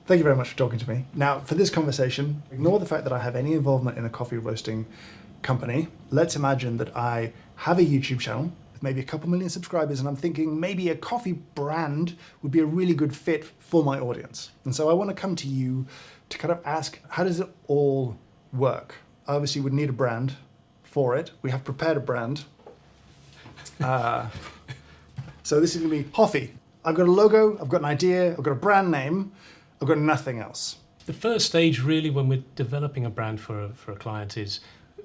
Thank you very much for talking to me. Now, for this conversation, ignore the fact that I have any involvement in a coffee roasting company. Let's imagine that I have a YouTube channel with maybe a couple million subscribers, and I'm thinking maybe a coffee brand would be a really good fit for my audience. And so I want to come to you to kind of ask, how does it all work? I obviously would need a brand for it. We have prepared a brand. So this is going to be Hoffy. I've got a logo, I've got an idea, I've got a brand name, I've got nothing else. The first stage really when we're developing a brand for a client is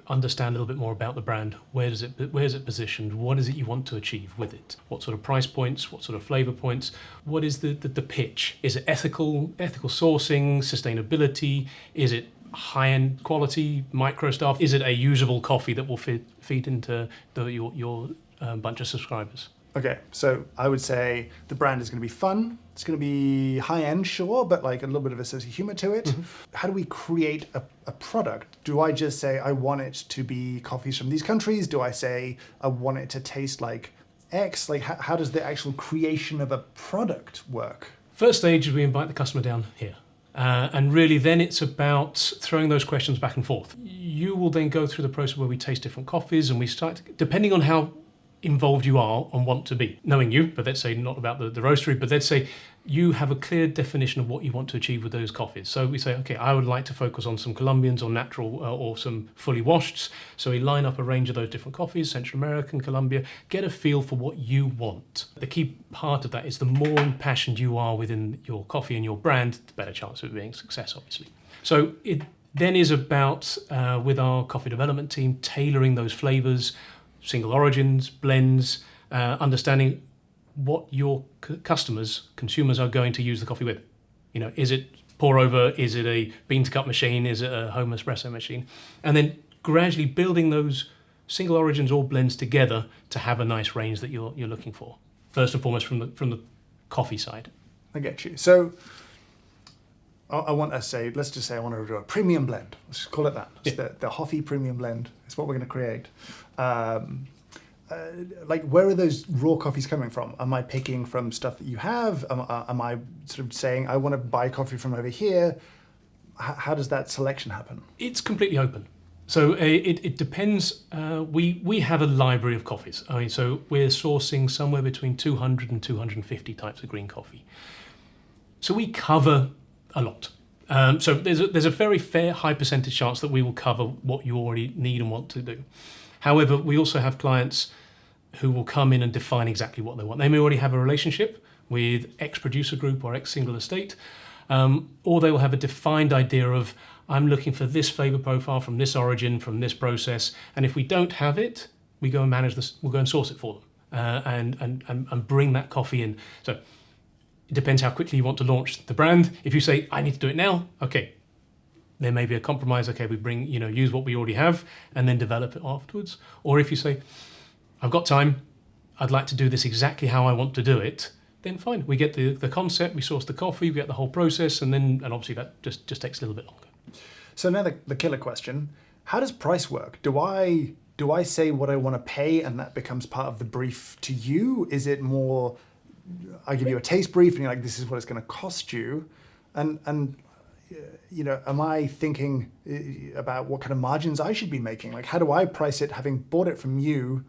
understand a little bit more about the brand. Where's it positioned? What is it you want to achieve with it? What sort of price points? What sort of flavor points? What is the pitch? Is it ethical sourcing, sustainability? Is it high-end quality, micro stuff? Is it a usable coffee that will feed into your bunch of subscribers? Okay, so I would say the brand is going to be fun. It's going to be high-end, sure, but like a little bit of a sense of humor to it. Mm-hmm. How do we create a product? Do I just say I want it to be coffees from these countries? Do I say I want it to taste like X? Like how does the actual creation of a product work? First stage is we invite the customer down here. And really then it's about throwing those questions back and forth. You will then go through the process where we taste different coffees and we start, depending on how involved you are and want to be, knowing you, but let's say not about the roastery, but let's say you have a clear definition of what you want to achieve with those coffees. So we say, okay, I would like to focus on some Colombians or natural or some fully washed. So we line up a range of those different coffees, Central American, Colombia, get a feel for what you want. The key part of that is the more impassioned you are within your coffee and your brand, the better chance of it being a success, obviously. So it then is about, with our coffee development team, tailoring those flavors, single origins, blends, understanding what your consumers are going to use the coffee with. You know, is it pour over? Is it a bean to cup machine? Is it a home espresso machine? And then gradually building those single origins or blends together to have a nice range that you're looking for. First and foremost from the coffee side. I get you. So let's just say I want to do a premium blend. Let's just call it that. It's the Hoffy premium blend. It's what we're going to create. Like, where are those raw coffees coming from? Am I picking from stuff that you have? Am I sort of saying, I want to buy coffee from over here? How does that selection happen? It's completely open. So it depends. We have a library of coffees. I mean, so we're sourcing somewhere between 200 and 250 types of green coffee. So we cover a lot. So there's a very fair high percentage chance that we will cover what you already need and want to do. However, we also have clients who will come in and define exactly what they want. They may already have a relationship with X producer group or X single estate, or they will have a defined idea of, I'm looking for this flavor profile from this origin, from this process, and if we don't have it, we go and manage this. We'll go and source it for them and bring that coffee in. So it depends how quickly you want to launch the brand. If you say, I need to do it now, okay, there may be a compromise. Okay, we bring, use what we already have and then develop it afterwards. Or if you say, I've got time, I'd like to do this exactly how I want to do it, then fine. We get the concept, we source the coffee, we get the whole process, and obviously that just takes a little bit longer. So now the killer question, how does price work? Do I say what I want to pay and that becomes part of the brief to you? Is it more, I give you a taste brief and you're like, this is what it's going to cost you? And am I thinking about what kind of margins I should be making? Like, how do I price it having bought it from you?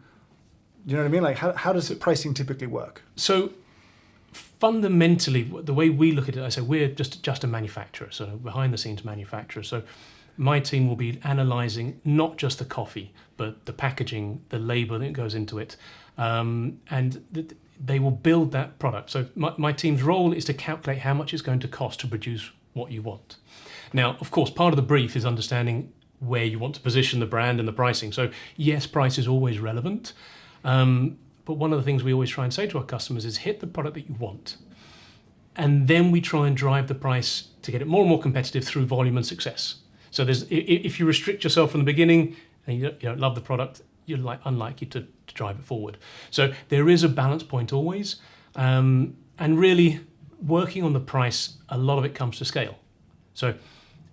You know what I mean? Like, how does pricing typically work? So fundamentally, the way we look at it, I say we're just a manufacturer, so behind the scenes manufacturer. So my team will be analysing not just the coffee, but the packaging, the labour that goes into it, and they will build that product. So my team's role is to calculate how much it's going to cost to produce what you want. Now, of course, part of the brief is understanding where you want to position the brand and the pricing. So yes, price is always relevant. But one of the things we always try and say to our customers is hit the product that you want. And then we try and drive the price to get it more and more competitive through volume and success. So if you restrict yourself from the beginning and you don't love the product, you're unlikely to drive it forward. So there is a balance point always. And really working on the price, a lot of it comes to scale. So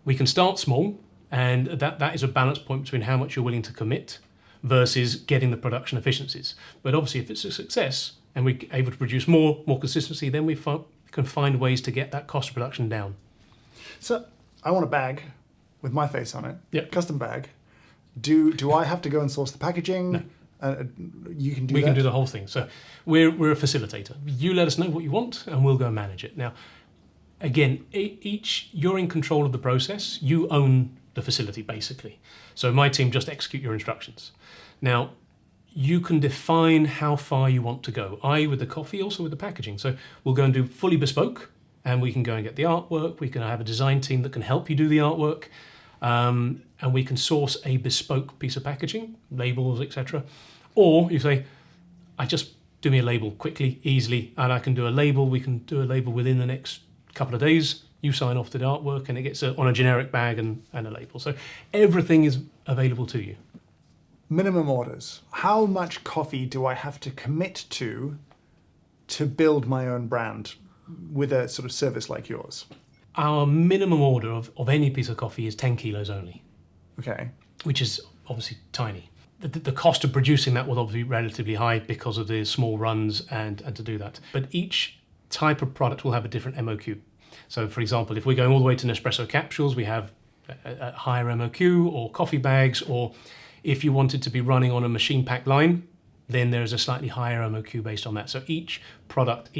we can start small, and that is a balance point between how much you're willing to commit versus getting the production efficiencies. But obviously, if it's a success and we're able to produce more consistency, then we can find ways to get that cost of production down. So I want a bag with my face on it. Yep. Custom bag. Do I have to go and source the packaging? No. You can do We that? can do the whole thing. So we're a facilitator. You let us know what you want, and we'll go and manage it. Now, again, you're in control of the process. You own the facility, basically. So my team just execute your instructions. Now, you can define how far you want to go. I with the coffee, also with the packaging. So we'll go and do fully bespoke, and we can go and get the artwork. We can have a design team that can help you do the artwork. And we can source a bespoke piece of packaging, labels, etc. Or you say, I just do me a label quickly, easily, and I can do a label. We can do a label within the next couple of days. You sign off to the artwork, and it gets on a generic bag and a label. So everything is available to you. Minimum orders. How much coffee do I have to commit to build my own brand with a sort of service like yours? Our minimum order of any piece of coffee is 10 kilos only, Okay. which is obviously tiny. The cost of producing that will obviously be relatively high because of the small runs and to do that. But each type of product will have a different MOQ. So for example, if we're going all the way to Nespresso capsules, we have a higher MOQ, or coffee bags, or if you wanted to be running on a machine pack line, then there's a slightly higher MOQ based on that. So each product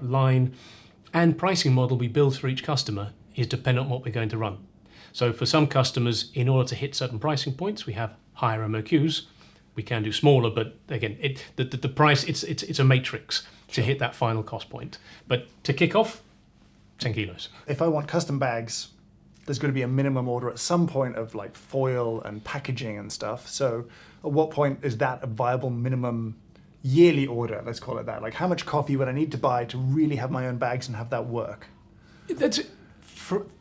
line and pricing model we build for each customer is dependent on what we're going to run. So for some customers, in order to hit certain pricing points, we have higher MOQs. We can do smaller, but again, the price, it's a matrix to hit that final cost point. But to kick off, 10 kilos. If I want custom bags, there's going to be a minimum order at some point of like foil and packaging and stuff. So at what point is that a viable minimum yearly order? Let's call it that. Like, how much coffee would I need to buy to really have my own bags and have that work? That's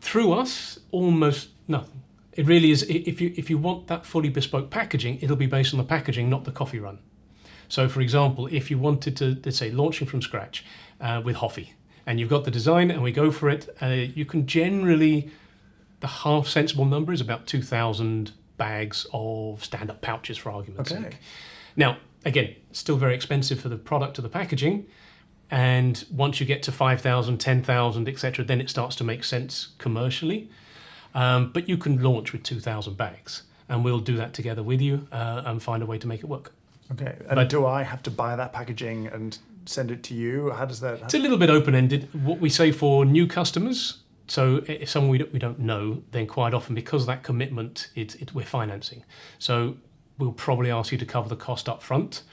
through us, almost nothing. It really is. If you want that fully bespoke packaging, it'll be based on the packaging, not the coffee run. So, for example, if you wanted to, let's say, launching from scratch with Hoffy, and you've got the design, and we go for it, you can generally, the half sensible number is about 2,000 bags of stand-up pouches, for argument's sake. Now, again, still very expensive for the product or the packaging. And once you get to 5,000, 10,000, etc., then it starts to make sense commercially. But you can launch with 2,000 bags, and we'll do that together with you and find a way to make it work. Okay. And do I have to buy that packaging and send it to you? How does that? It's a little bit open-ended. What we say for new customers, so if someone we don't know, then quite often, because of that commitment, we're financing. So we'll probably ask you to cover the cost up front.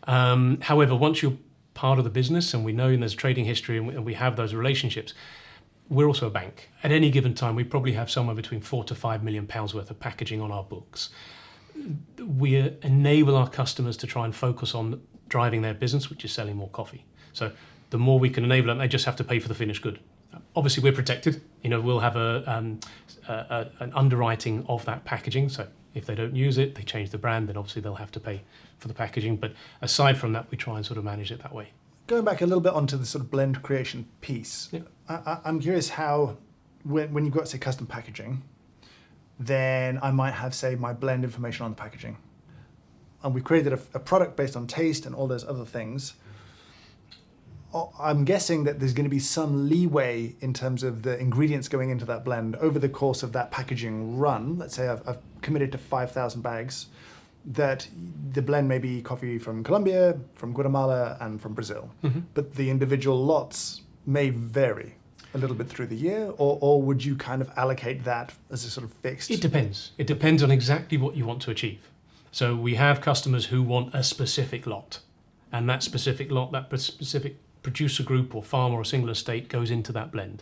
However, once you're part of the business and we know there's a trading history and we have those relationships, we're also a bank. At any given time, we probably have somewhere between £4 to £5 million worth of packaging on our books. We enable our customers to try and focus on driving their business, which is selling more coffee. So the more we can enable them, they just have to pay for the finished good. Obviously, we're protected. We'll have an underwriting of that packaging. So if they don't use it, they change the brand, then obviously they'll have to pay for the packaging. But aside from that, we try and sort of manage it that way. Going back a little bit onto the sort of blend creation piece, Yeah. I'm curious how, when you've got, say, custom packaging, then I might have, say, my blend information on the packaging. And we've created a product based on taste and all those other things. I'm guessing that there's going to be some leeway in terms of the ingredients going into that blend over the course of that packaging run. Let's say I've committed to 5,000 bags, that the blend may be coffee from Colombia, from Guatemala, and from Brazil. Mm-hmm. But the individual lots may vary a little bit through the year, or would you kind of allocate that as a sort of fixed? It depends. It depends on exactly what you want to achieve. So we have customers who want a specific lot, and that specific lot, that specific producer group or farm or a single estate goes into that blend.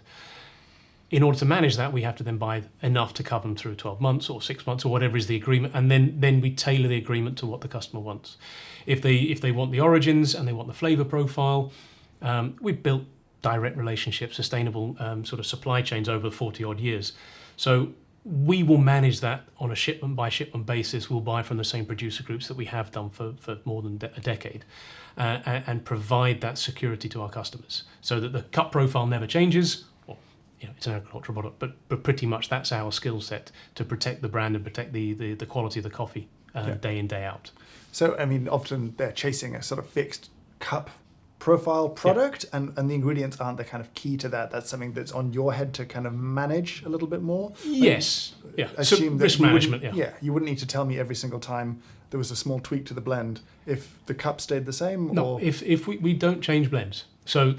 In order to manage that, we have to then buy enough to cover them through 12 months or 6 months or whatever is the agreement, and then we tailor the agreement to what the customer wants. If they want the origins and they want the flavour profile, we've built direct relationships, sustainable sort of supply chains over 40 odd years. So we will manage that on a shipment by shipment basis. We'll buy from the same producer groups that we have done for more than a decade, and provide that security to our customers so that the cut profile never changes. It's an agricultural product, but pretty much that's our skill set to protect the brand and protect the quality of the coffee day in, day out. So, I mean, often they're chasing a sort of fixed cup profile product, and the ingredients aren't the kind of key to that. That's something that's on your head to kind of manage a little bit more. Yes. Yeah. Assume So risk you management. wouldn't- Yeah. You wouldn't need to tell me every single time there was a small tweak to the blend if the cup stayed the same. No, or if we don't change blends. So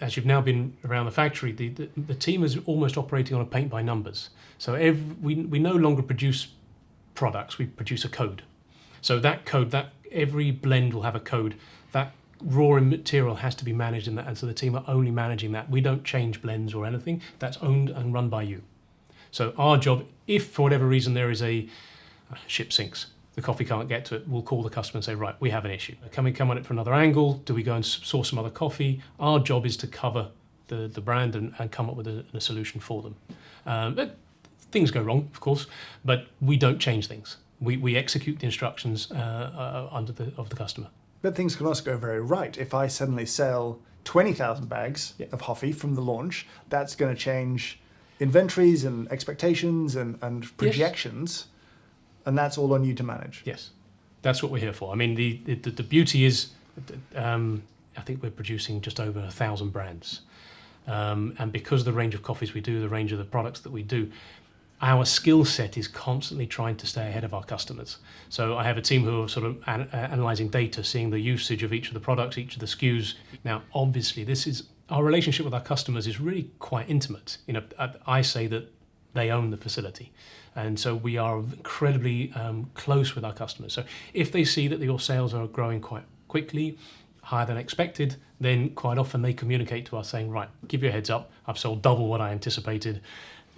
as you've now been around the factory, the team is almost operating on a paint by numbers. So we no longer produce products, we produce a code. So that code, that every blend will have a code. That raw material has to be managed in that, and so the team are only managing that. We don't change blends or anything. That's owned and run by you. So our job, if for whatever reason there is a ship sinks, the coffee can't get to it, we'll call the customer and say, right, we have an issue. Can we come on it from another angle? Do we go and source some other coffee? Our job is to cover the brand and come up with a solution for them. But things go wrong, of course, but we don't change things. We execute the instructions of the customer. But things can also go very right. If I suddenly sell 20,000 bags Yeah. of Hoffy from the launch, that's going to change inventories and expectations and projections, and that's all on you to manage. Yes, that's what we're here for. I mean, the beauty is, I think we're producing just over 1,000 brands. And because of the range of coffees we do, the range of the products that we do, our skill set is constantly trying to stay ahead of our customers. So I have a team who are sort of analysing data, seeing the usage of each of the products, each of the SKUs. Now, obviously, our relationship with our customers is really quite intimate. You know, I say that they own the facility. And so we are incredibly close with our customers. So if they see that your sales are growing quite quickly, higher than expected, then quite often they communicate to us saying, right, give you a heads up, I've sold double what I anticipated.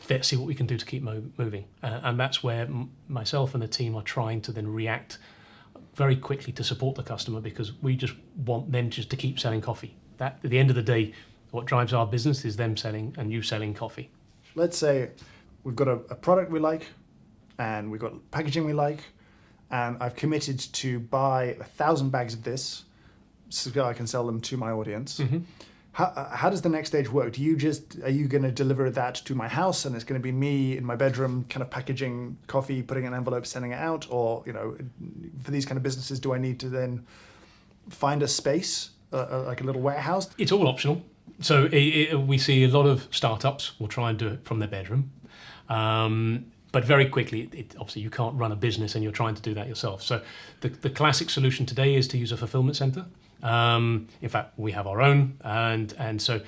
Let's see what we can do to keep moving. And that's where myself and the team are trying to then react very quickly to support the customer, because we just want them just to keep selling coffee. That, at the end of the day, what drives our business is them selling and you selling coffee. Let's say we've got a product we like, and we've got packaging we like, and I've committed to buy 1,000 bags of this so I can sell them to my audience. Mm-hmm. How does the next stage work? Are you going to deliver that to my house, and it's going to be me in my bedroom kind of packaging coffee, putting it in an envelope, sending it out? Or, you know, for these kind of businesses, do I need to then find a space, like a little warehouse? It's all optional. So we see a lot of startups will try and do it from their bedroom. But very quickly, obviously you can't run a business and you're trying to do that yourself. So the classic solution today is to use a fulfillment center. In fact, we have our own, and so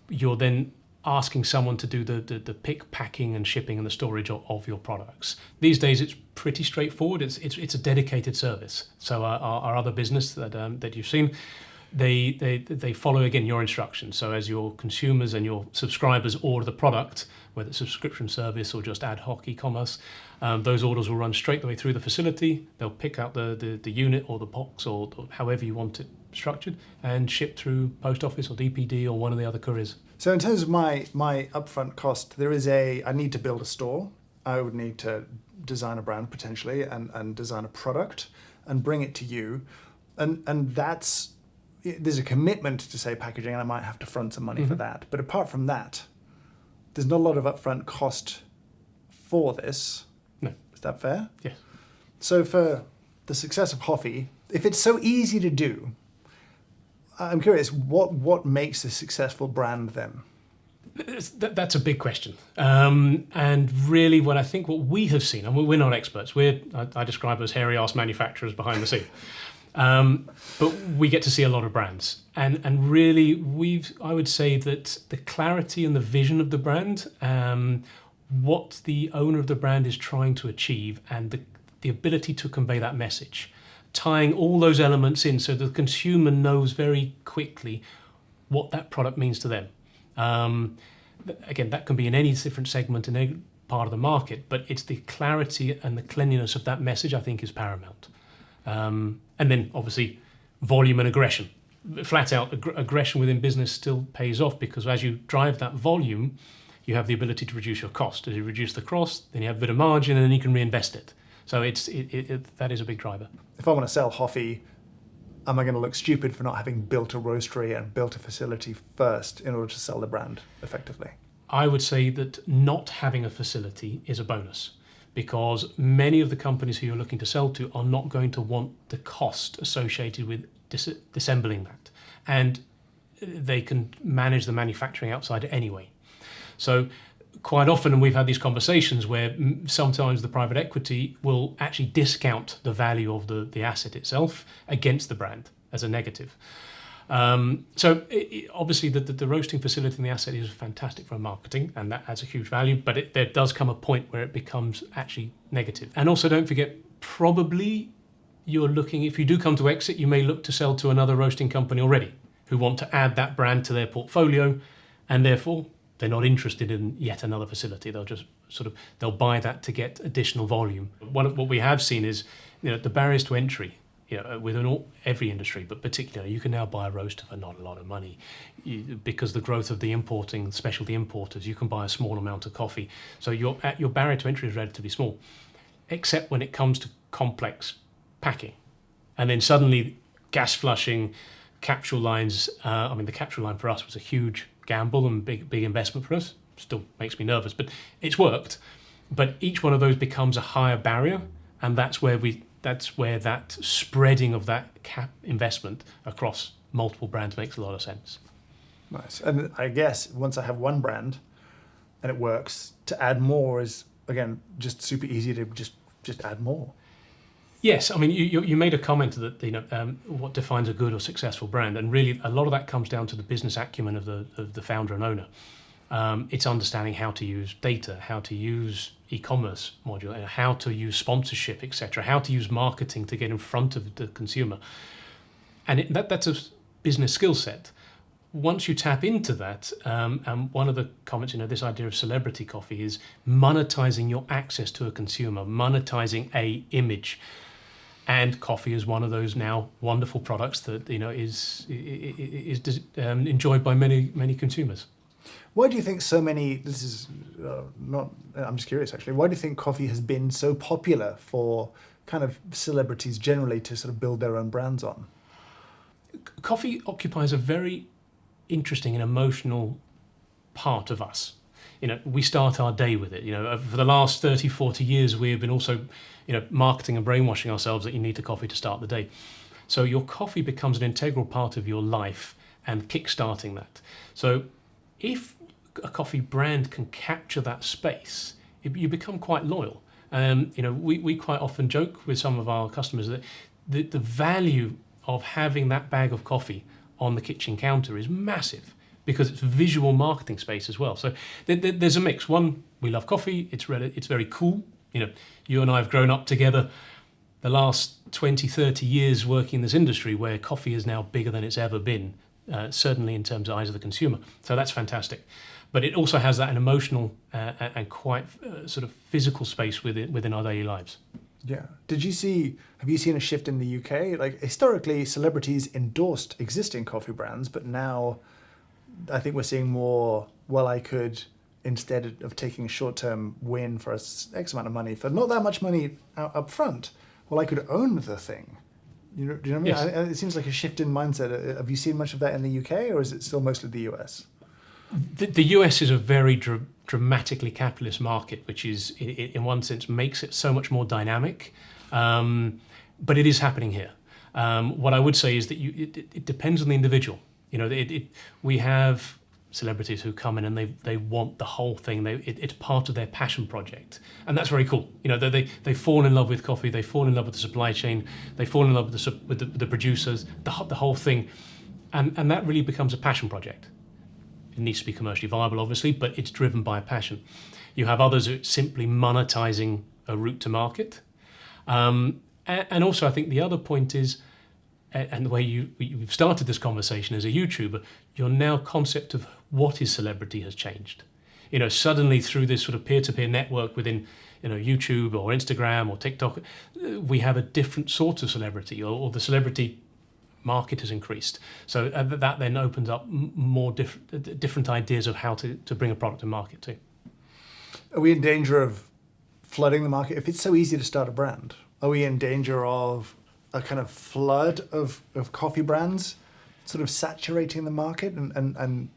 you're then asking someone to do the pick, packing, and shipping and the storage of your products. These days, it's pretty straightforward. It's a dedicated service. So our other business that you've seen, they follow again your instructions. So as your consumers and your subscribers order the product, whether it's a subscription service or just ad hoc e-commerce, those orders will run straight the way through the facility. They'll pick out the unit or the box or however you want it structured and ship through post office or DPD or one of the other couriers. So in terms of my upfront cost, I need to build a store. I would need to design a brand potentially and design a product and bring it to you. And there's a commitment to, say, packaging, and I might have to front some money for that. But apart from that, there's not a lot of upfront cost for this. No. Is that fair? Yes. So for the success of Hoffy, if it's so easy to do, I'm curious, what makes a successful brand then? That's a big question. And really what we have seen, and we're not experts, I describe as hairy-ass manufacturers behind the scene. But we get to see a lot of brands. And really, I would say that the clarity and the vision of the brand, what the owner of the brand is trying to achieve, and the ability to convey that message, tying all those elements in so the consumer knows very quickly what that product means to them. Again, that can be in any different segment, in any part of the market, but it's the clarity and the cleanliness of that message, I think, is paramount. And then, obviously, volume and aggression. Flat out, aggression within business still pays off, because as you drive that volume, you have the ability to reduce your cost. As you reduce the cost, then you have a bit of margin, and then you can reinvest it. So that is a big driver. If I want to sell Hoffy, am I going to look stupid for not having built a roastery and built a facility first in order to sell the brand effectively? I would say that not having a facility is a bonus, because many of the companies who you're looking to sell to are not going to want the cost associated with disassembling that, and they can manage the manufacturing outside it anyway. So quite often, and we've had these conversations where sometimes the private equity will actually discount the value of the asset itself against the brand as a negative. Obviously the roasting facility in the asset is fantastic for marketing, and that adds a huge value, but there does come a point where it becomes actually negative. And also don't forget, probably you're looking, if you do come to exit, you may look to sell to another roasting company already who want to add that brand to their portfolio, and therefore they're not interested in yet another facility. They'll just they'll buy that to get additional volume. What we have seen is, the barriers to entry, within every industry, but particularly, you can now buy a roaster for not a lot of money. Because the growth of the importing, specialty importers, you can buy a small amount of coffee. So your barrier to entry is relatively small, except when it comes to complex packing. And then suddenly gas flushing, capsule lines, the capsule line for us was a huge gamble and big investment for us. Still makes me nervous, but it's worked. But each one of those becomes a higher barrier, and that's where that spreading of that investment across multiple brands makes a lot of sense. Nice. And I guess once I have one brand and it works, to add more is, again, just super easy to just add more. Yes, you made a comment that what defines a good or successful brand, and really a lot of that comes down to the business acumen of the founder and owner. It's understanding how to use data, how to use e-commerce module, how to use sponsorship, etc., how to use marketing to get in front of the consumer, and that's a business skill set. Once you tap into that, and one of the comments, this idea of celebrity coffee is monetizing your access to a consumer, monetizing a image. And coffee is one of those now wonderful products that is enjoyed by many consumers. Why do you think so many? This is not. I'm just curious, actually. Why do you think coffee has been so popular for kind of celebrities generally to sort of build their own brands on? Coffee occupies a very interesting and emotional part of us. We start our day with it. For the last 30, 40 years, we have been also, marketing and brainwashing ourselves that you need a coffee to start the day. So your coffee becomes an integral part of your life and kickstarting that. So if a coffee brand can capture that space, you become quite loyal. We quite often joke with some of our customers that the value of having that bag of coffee on the kitchen counter is massive, because it's visual marketing space as well. So there's a mix. One, we love coffee. It's very cool. You and I have grown up together the last 20, 30 years working in this industry where coffee is now bigger than it's ever been, certainly in terms of eyes of the consumer. So that's fantastic. But it also has that an emotional and quite sort of physical space within our daily lives. Yeah. Have you seen a shift in the UK? Like, historically, celebrities endorsed existing coffee brands, but now I think we're seeing more, I could, instead of taking a short-term win for X amount of money, for not that much money up front, I could own the thing. Do you know what I mean? Yes. It seems like a shift in mindset. Have you seen much of that in the UK, or is it still mostly the US? The US is a very dramatically capitalist market, which is, in one sense, makes it so much more dynamic. But it is happening here. What I would say is that it depends on the individual. We have celebrities who come in and they want the whole thing. It's part of their passion project, and that's very cool. They fall in love with coffee. They fall in love with the supply chain. They fall in love with the producers. The whole thing, and that really becomes a passion project. It needs to be commercially viable, obviously, but it's driven by a passion. You have others who are simply monetizing a route to market, and also I think the other point is, and the way you've started this conversation as a YouTuber, your now concept of what is celebrity has changed. Suddenly through this sort of peer-to-peer network within, YouTube or Instagram or TikTok, we have a different sort of celebrity, or the celebrity market has increased. So that then opens up more different ideas of how to bring a product to market too. Are we in danger of flooding the market? If it's so easy to start a brand, are we in danger of a kind of flood of coffee brands sort of saturating the market and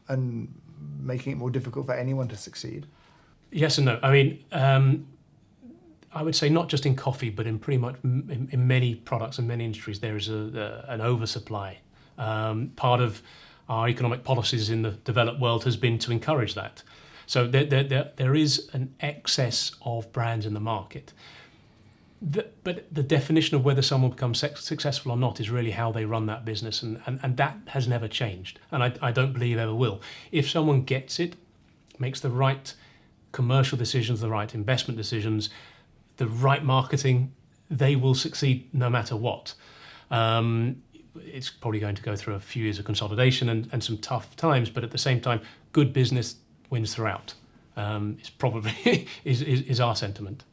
making it more difficult for anyone to succeed? Yes and no. I I would say not just in coffee, but in pretty much in many products and many industries, there is an oversupply. Part of our economic policies in the developed world has been to encourage that. So there is an excess of brands in the market. But the definition of whether someone becomes successful or not is really how they run that business, and that has never changed, and I don't believe ever will. If someone gets it, makes the right commercial decisions, the right investment decisions, the right marketing, they will succeed no matter what. It's probably going to go through a few years of consolidation and some tough times, but at the same time, good business wins throughout. It's probably is our sentiment.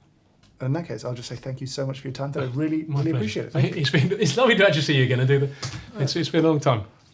In that case, I'll just say thank you so much for your time today. I really My pleasure. appreciate it. Thank you. It's lovely to actually see you again and do that. It's been a long time.